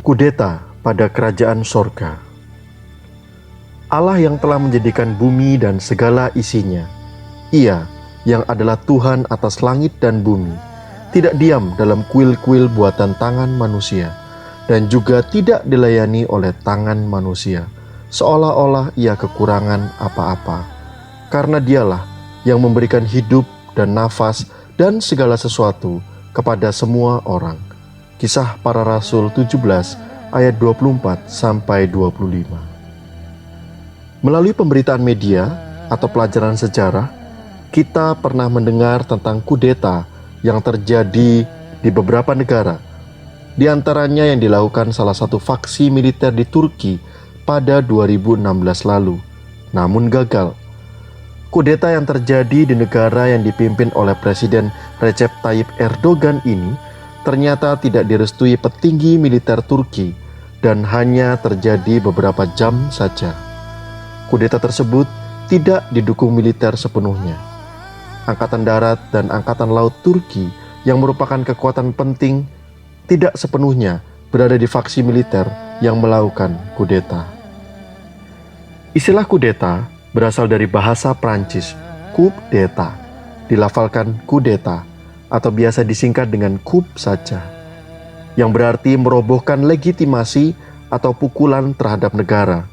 Kudeta pada kerajaan sorga. Allah yang telah menjadikan bumi dan segala isinya, Ia yang adalah Tuhan atas langit dan bumi, tidak diam dalam kuil-kuil buatan tangan manusia, dan juga tidak dilayani oleh tangan manusia, seolah-olah Ia kekurangan apa-apa, karena Dialah yang memberikan hidup dan nafas dan segala sesuatu kepada semua orang. Kisah Para Rasul 17 ayat 24 sampai 25. Melalui pemberitaan media atau pelajaran sejarah, kita pernah mendengar tentang kudeta yang terjadi di beberapa negara. Di antaranya yang dilakukan salah satu faksi militer di Turki pada 2016 lalu, namun gagal. Kudeta yang terjadi di negara yang dipimpin oleh Presiden Recep Tayyip Erdogan ini ternyata tidak direstui petinggi militer Turki dan hanya terjadi beberapa jam saja. Kudeta tersebut tidak didukung militer sepenuhnya. Angkatan Darat dan Angkatan Laut Turki yang merupakan kekuatan penting tidak sepenuhnya berada di faksi militer yang melakukan kudeta. Istilah kudeta berasal dari bahasa Prancis coup d'etat, dilafalkan kudeta, atau biasa disingkat dengan coup saja, yang berarti merobohkan legitimasi atau pukulan terhadap negara.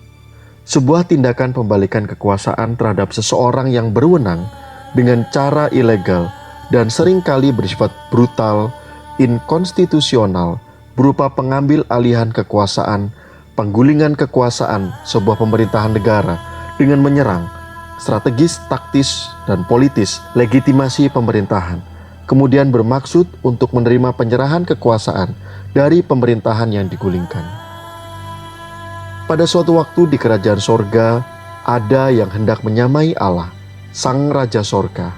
Sebuah tindakan pembalikan kekuasaan terhadap seseorang yang berwenang dengan cara ilegal dan seringkali bersifat brutal, inkonstitusional, berupa pengambil alihan kekuasaan, penggulingan kekuasaan sebuah pemerintahan negara dengan menyerang strategis, taktis, dan politis legitimasi pemerintahan, kemudian bermaksud untuk menerima penyerahan kekuasaan dari pemerintahan yang digulingkan. Pada suatu waktu di kerajaan sorga, ada yang hendak menyamai Allah, Sang Raja Sorga.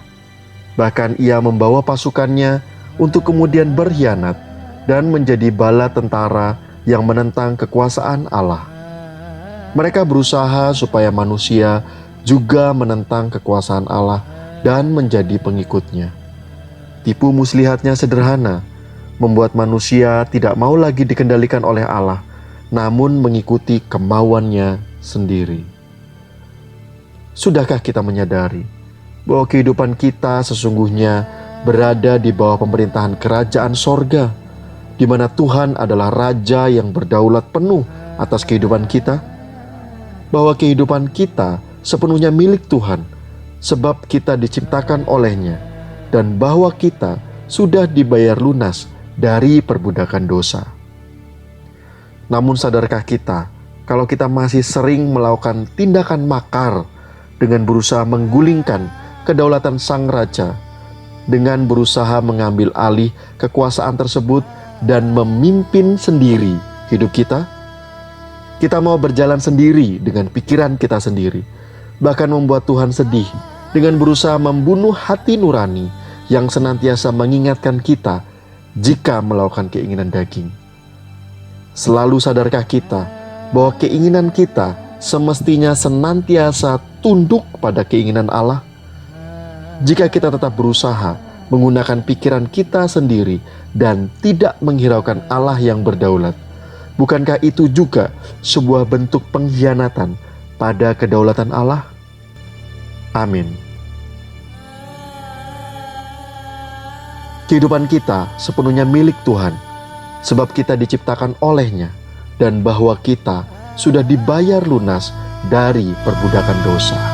Bahkan ia membawa pasukannya untuk kemudian berkhianat dan menjadi bala tentara yang menentang kekuasaan Allah. Mereka berusaha supaya manusia juga menentang kekuasaan Allah dan menjadi pengikutnya. Tipu muslihatnya sederhana, membuat manusia tidak mau lagi dikendalikan oleh Allah, namun mengikuti kemauannya sendiri. Sudahkah kita menyadari bahwa kehidupan kita sesungguhnya berada di bawah pemerintahan kerajaan sorga, di mana Tuhan adalah Raja yang berdaulat penuh atas kehidupan kita? Bahwa kehidupan kita sepenuhnya milik Tuhan, sebab kita diciptakan oleh-Nya, dan bahwa kita sudah dibayar lunas dari perbudakan dosa. Namun sadarkah kita kalau kita masih sering melakukan tindakan makar dengan berusaha menggulingkan kedaulatan Sang Raja, dengan berusaha mengambil alih kekuasaan tersebut dan memimpin sendiri hidup kita? Kita mau berjalan sendiri dengan pikiran kita sendiri, bahkan membuat Tuhan sedih dengan berusaha membunuh hati nurani yang senantiasa mengingatkan kita jika melakukan keinginan daging. Selalu sadarkah kita bahwa keinginan kita semestinya senantiasa tunduk pada keinginan Allah? Jika kita tetap berusaha menggunakan pikiran kita sendiri dan tidak menghiraukan Allah yang berdaulat, bukankah itu juga sebuah bentuk pengkhianatan pada kedaulatan Allah? Amin. Kehidupan kita sepenuhnya milik Tuhan, sebab kita diciptakan oleh-Nya, dan bahwa kita sudah dibayar lunas dari perbudakan dosa.